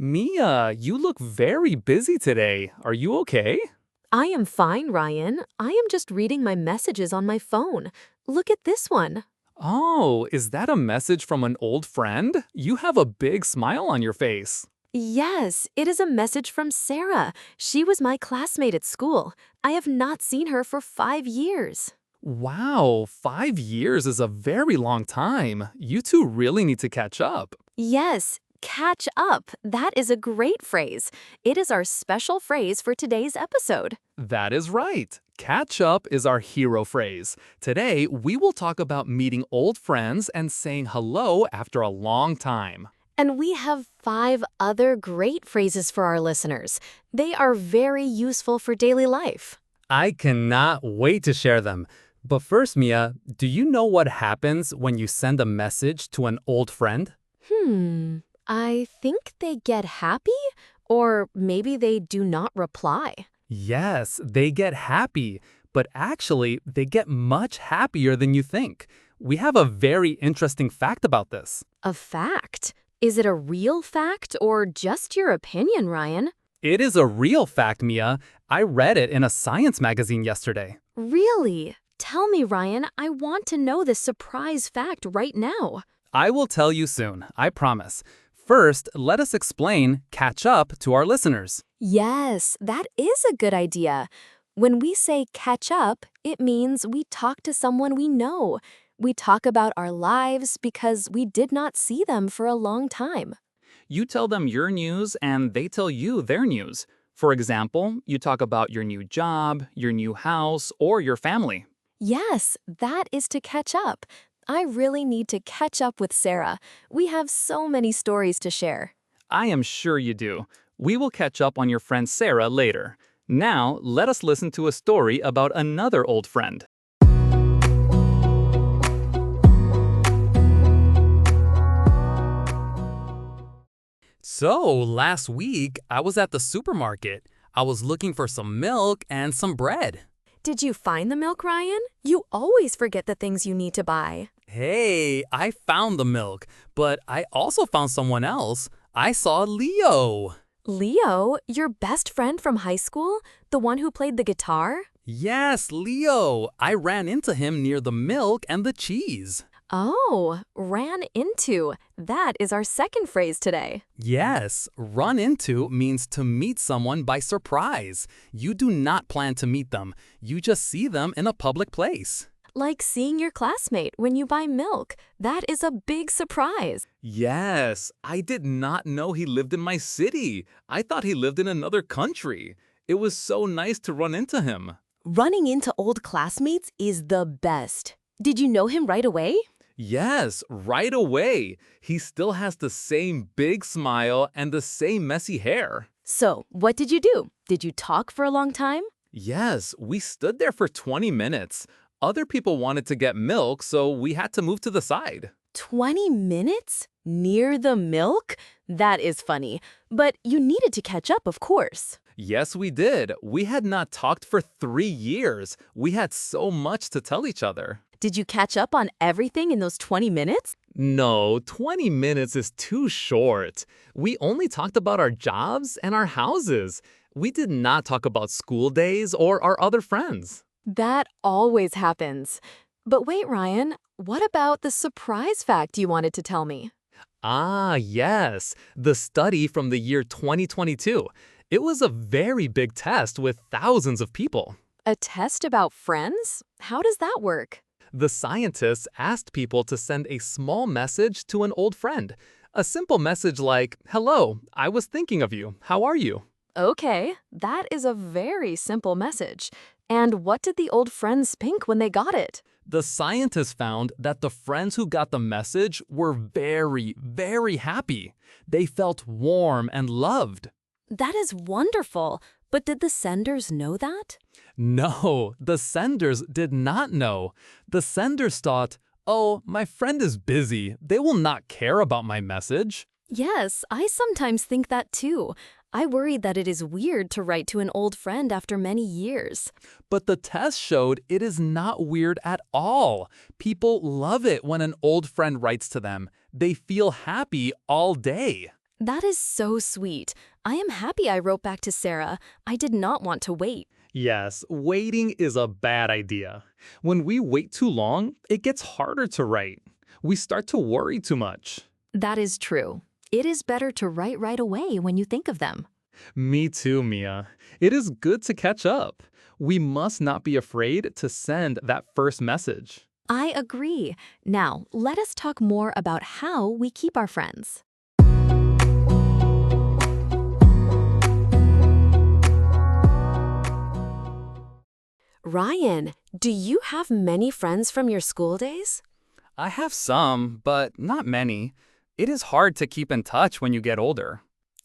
Mia, you look very busy today. Are you okay? I am fine, Ryan. I am just reading my messages on my phone. Look at this one. Oh, is that a message from an old friend? You have a big smile on your face. Yes, it is a message from Sarah. She was my classmate at school. I have not seen her for 5 years. Wow, 5 years is a very long time. You two really need to catch up. Yes, catch up. That is a great phrase. It is our special phrase for today's episode. That is right. Catch up is our hero phrase. Today, we will talk about meeting old friends and saying hello after a long time. And we have 5 other great phrases for our listeners. They are very useful for daily life. I cannot wait to share them. But first, Mia, do you know what happens when you send a message to an old friend? I think they get happy, or maybe they do not reply. Yes, they get happy, but actually, they get much happier than you think. We have a very interesting fact about this. A fact? Is it a real fact or just your opinion, Ryan? It is a real fact, Mia. I read it in a science magazine yesterday. Really? Tell me, Ryan. I want to know this surprise fact right now. I will tell you soon, I promise. First, let us explain catch up to our listeners. Yes, that is a good idea. When we say catch up, it means we talk to someone we know. We talk about our lives because we did not see them for a long time. You tell them your news and they tell you their news. For example, you talk about your new job, your new house, or your family. Yes, that is to catch up. I really need to catch up with Sarah. We have so many stories to share. I am sure you do. We will catch up on your friend Sarah later. Now, let us listen to a story about another old friend. So, last week, I was at the supermarket. I was looking for some milk and some bread. Did you find the milk, Ryan? You always forget the things you need to buy. Hey, I found the milk, but I also found someone else. I saw Leo. Leo, your best friend from high school? The one who played the guitar? Yes, Leo. I ran into him near the milk and the cheese. Oh, ran into. That is our second phrase today. Yes, run into means to meet someone by surprise. You do not plan to meet them. You just see them in a public place. Like seeing your classmate when you buy milk. That is a big surprise. Yes, I did not know he lived in my city. I thought he lived in another country. It was so nice to run into him. Running into old classmates is the best. Did you know him right away? Yes, right away. He still has the same big smile and the same messy hair. So, what did you do? Did you talk for a long time? Yes, we stood there for 20 minutes. Other people wanted to get milk, so we had to move to the side. 20 minutes? Near the milk? That is funny. But you needed to catch up, of course. Yes, we did. We had not talked for 3 years. We had so much to tell each other. Did you catch up on everything in those 20 minutes? No, 20 minutes is too short. We only talked about our jobs and our houses. We did not talk about school days or our other friends. That always happens. But wait, Ryan, what about the surprise fact you wanted to tell me? Ah, yes, the study from the year 2022. It was a very big test with thousands of people. A test about friends? How does that work? The scientists asked people to send a small message to an old friend. A simple message like, "Hello, I was thinking of you. How are you?" Okay, that is a very simple message. And what did the old friends think when they got it? The scientists found that the friends who got the message were very, very happy. They felt warm and loved. That is wonderful. But did the senders know that? No, the senders did not know. The senders thought, "Oh, my friend is busy. They will not care about my message." Yes, I sometimes think that too. I worry that it is weird to write to an old friend after many years. But the test showed it is not weird at all. People love it when an old friend writes to them. They feel happy all day. That is so sweet. I am happy I wrote back to Sarah. I did not want to wait. Yes, waiting is a bad idea. When we wait too long, it gets harder to write. We start to worry too much. That is true. It is better to write right away when you think of them. Me too, Mia. It is good to catch up. We must not be afraid to send that first message. I agree. Now, let us talk more about how we keep our friends. Ryan, do you have many friends from your school days? I have some, but not many. It is hard to keep in touch when you get older.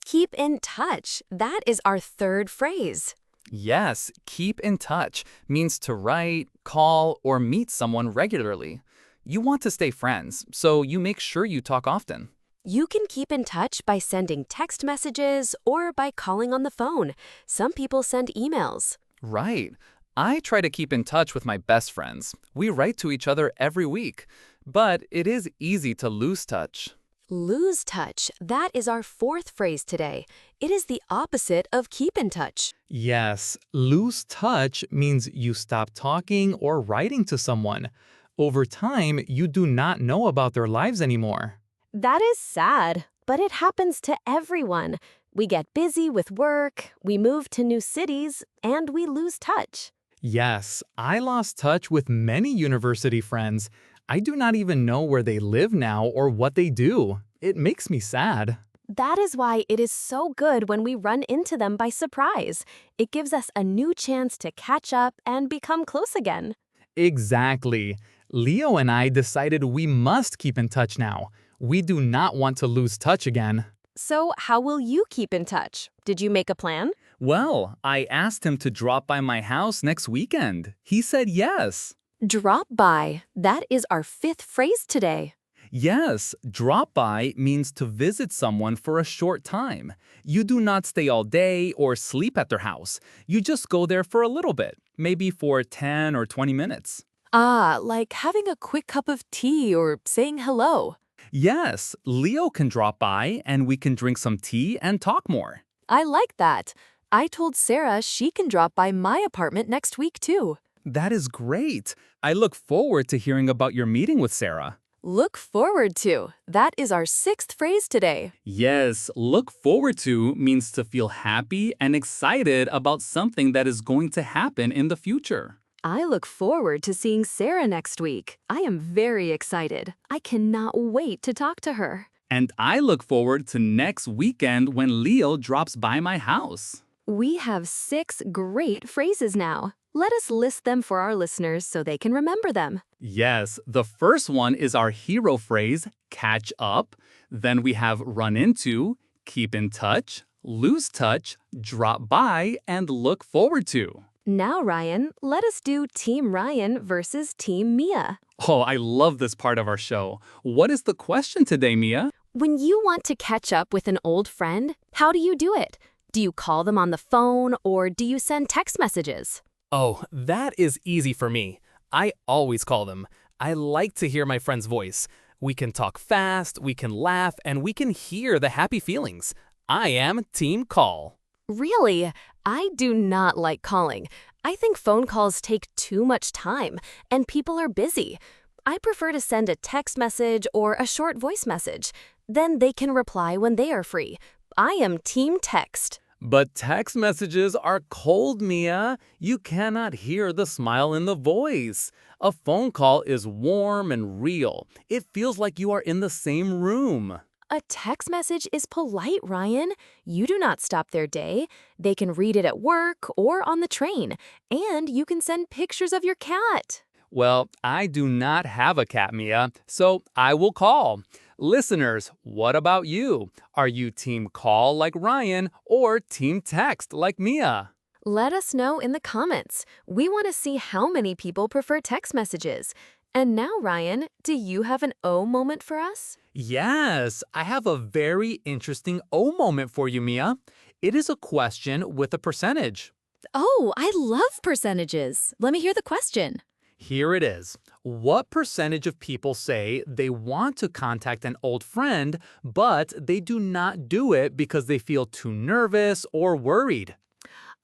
Keep in touch. That is our third phrase. Yes, keep in touch means to write, call, or meet someone regularly. You want to stay friends, so you make sure you talk often. You can keep in touch by sending text messages or by calling on the phone. Some people send emails. Right. I try to keep in touch with my best friends. We write to each other every week, but it is easy to lose touch. Lose touch. That is our fourth phrase today. It is the opposite of keep in touch. Yes, lose touch means you stop talking or writing to someone. Over time, you do not know about their lives anymore. That is sad, but it happens to everyone. We get busy with work, we move to new cities, and we lose touch. Yes, I lost touch with many university friends. I do not even know where they live now or what they do. It makes me sad. That is why it is so good when we run into them by surprise. It gives us a new chance to catch up and become close again. Exactly. Leo and I decided we must keep in touch now. We do not want to lose touch again. So, how will you keep in touch? Did you make a plan? Well, I asked him to drop by my house next weekend. He said yes. Drop by. That is our fifth phrase today. Yes, drop by means to visit someone for a short time. You do not stay all day or sleep at their house. You just go there for a little bit, maybe for 10 or 20 minutes. Ah, like having a quick cup of tea or saying hello. Yes, Leo can drop by and we can drink some tea and talk more. I like that. I told Sarah she can drop by my apartment next week too. That is great. I look forward to hearing about your meeting with Sarah. Look forward to. That is our sixth phrase today. Yes, look forward to means to feel happy and excited about something that is going to happen in the future. I look forward to seeing Sarah next week. I am very excited. I cannot wait to talk to her. And I look forward to next weekend when Leo drops by my house. We have 6 great phrases now. Let us list them for our listeners so they can remember them. Yes, the first one is our hero phrase, catch up. Then we have run into, keep in touch, lose touch, drop by, and look forward to. Now, Ryan, let us do Team Ryan versus Team Mia. Oh, I love this part of our show. What is the question today, Mia? When you want to catch up with an old friend, how do you do it? Do you call them on the phone or do you send text messages? Oh, that is easy for me. I always call them. I like to hear my friend's voice. We can talk fast, we can laugh, and we can hear the happy feelings. I am Team Call. Really? I do not like calling. I think phone calls take too much time, and people are busy. I prefer to send a text message or a short voice message. Then they can reply when they are free. I am Team Text. But text messages are cold, Mia. You cannot hear the smile in the voice. A phone call is warm and real. It feels like you are in the same room. A text message is polite, Ryan. You do not stop their day. They can read it at work or on the train. And you can send pictures of your cat. Well, I do not have a cat, Mia, so I will call. Listeners, what about you? Are you Team Call like Ryan or Team Text like Mia? Let us know in the comments. We want to see how many people prefer text messages. And now, Ryan, do you have an O moment for us? Yes, I have a very interesting O moment for you, Mia. It is a question with a percentage. Oh, I love percentages. Let me hear the question. Here it is. What percentage of people say they want to contact an old friend, but they do not do it because they feel too nervous or worried?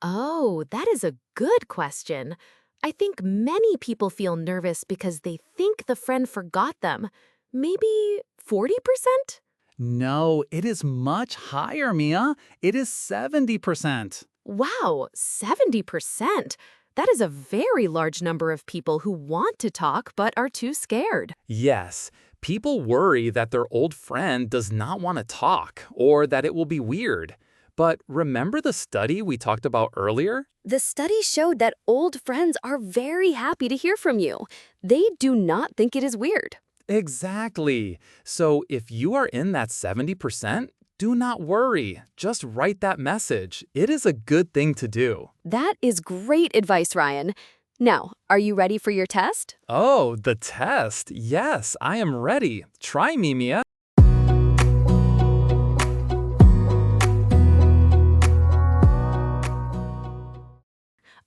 Oh, that is a good question. I think many people feel nervous because they think the friend forgot them. Maybe 40%? No, it is much higher, Mia. It is 70%. Wow, 70%. That is a very large number of people who want to talk but are too scared. Yes, people worry that their old friend does not want to talk or that it will be weird. But remember the study we talked about earlier? The study showed that old friends are very happy to hear from you. They do not think it is weird. Exactly. So if you are in that 70%, do not worry. Just write that message. It is a good thing to do. That is great advice, Ryan. Now, are you ready for your test? Oh, the test. Yes, I am ready. Try me, Mia.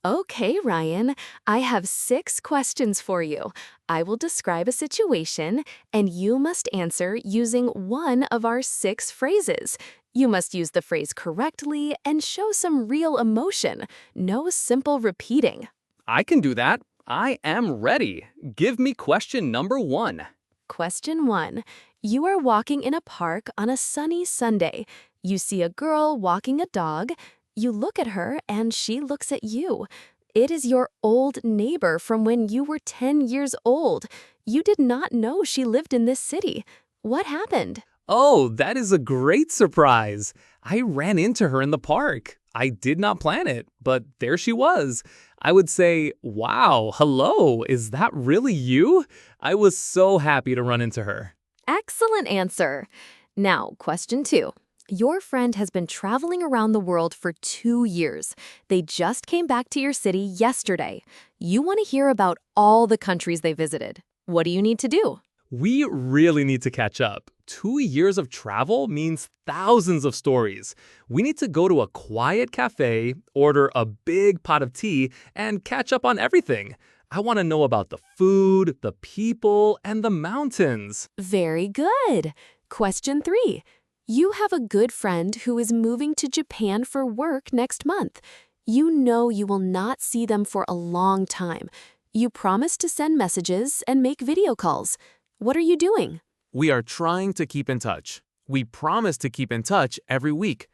Okay, Ryan, I have 6 questions for you. I will describe a situation, and you must answer using one of our 6 phrases. You must use the phrase correctly and show some real emotion. No simple repeating. I can do that. I am ready. Give me question number 1. Question 1. You are walking in a park on a sunny Sunday. You see a girl walking a dog. You look at her and she looks at you. It is your old neighbor from when you were 10 years old. You did not know she lived in this city. What happened? Oh, that is a great surprise. I ran into her in the park. I did not plan it, but there she was. I would say, wow, hello, is that really you? I was so happy to run into her. Excellent answer. Now, question 2. Your friend has been traveling around the world for 2 years. They just came back to your city yesterday. You want to hear about all the countries they visited. What do you need to do? We really need to catch up. 2 years of travel means thousands of stories. We need to go to a quiet cafe, order a big pot of tea, and catch up on everything. I want to know about the food, the people, and the mountains. Very good. Question 3. You have a good friend who is moving to Japan for work next month. You know you will not see them for a long time. You promise to send messages and make video calls. What are you doing? We are trying to keep in touch. We promise to keep in touch every week.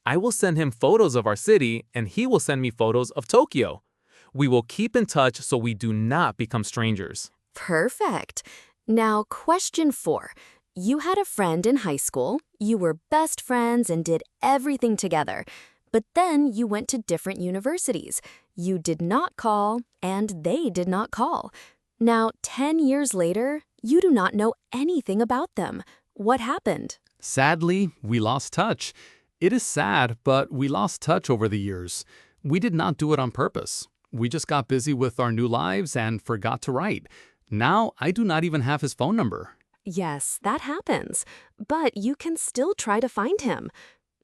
I will send him photos of our city, and he will send me photos of Tokyo. We will keep in touch so we do not become strangers. Perfect. Now, question 4. You had a friend in high school. You were best friends and did everything together. But then you went to different universities. You did not call, and they did not call. Now, 10 years later, you do not know anything about them. What happened? Sadly, we lost touch. It is sad, but we lost touch over the years. We did not do it on purpose. We just got busy with our new lives and forgot to write. Now, I do not even have his phone number. Yes, that happens. But you can still try to find him.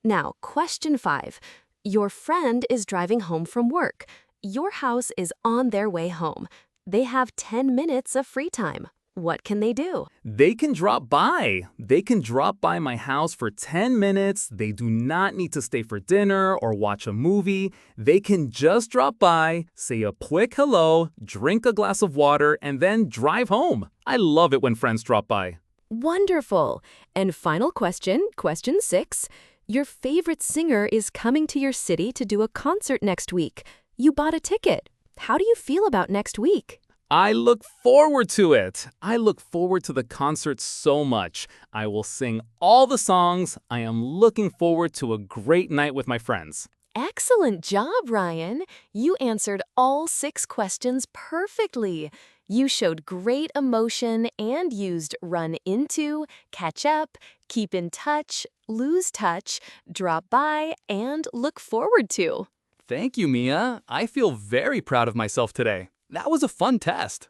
Now, question 5. Your friend is driving home from work. Your house is on their way home. They have 10 minutes of free time. What can they do? They can drop by. They can drop by my house for 10 minutes. They do not need to stay for dinner or watch a movie. They can just drop by, say a quick hello, drink a glass of water, and then drive home. I love it when friends drop by. Wonderful. And final question, question 6. Your favorite singer is coming to your city to do a concert next week. You bought a ticket. How do you feel about next week? I look forward to it. I look forward to the concert so much. I will sing all the songs. I am looking forward to a great night with my friends. Excellent job, Ryan. You answered all 6 questions perfectly. You showed great emotion and used run into, catch up, keep in touch, lose touch, drop by, and look forward to. Thank you, Mia. I feel very proud of myself today. That was a fun test.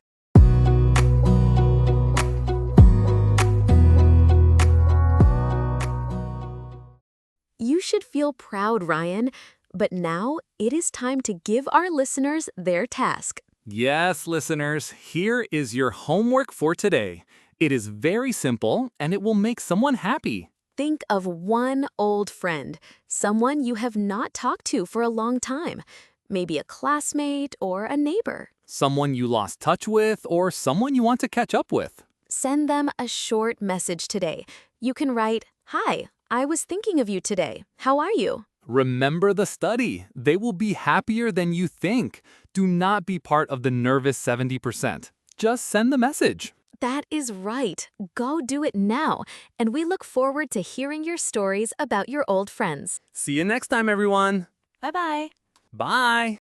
You should feel proud, Ryan. But now it is time to give our listeners their task. Yes, listeners, here is your homework for today. It is very simple and it will make someone happy. Think of one old friend, someone you have not talked to for a long time, maybe a classmate or a neighbor. Someone you lost touch with or someone you want to catch up with. Send them a short message today. You can write, "Hi, I was thinking of you today. How are you?" Remember the study. They will be happier than you think. Do not be part of the nervous 70%. Just send the message. That is right. Go do it now. And we look forward to hearing your stories about your old friends. See you next time, everyone. Bye-bye. Bye.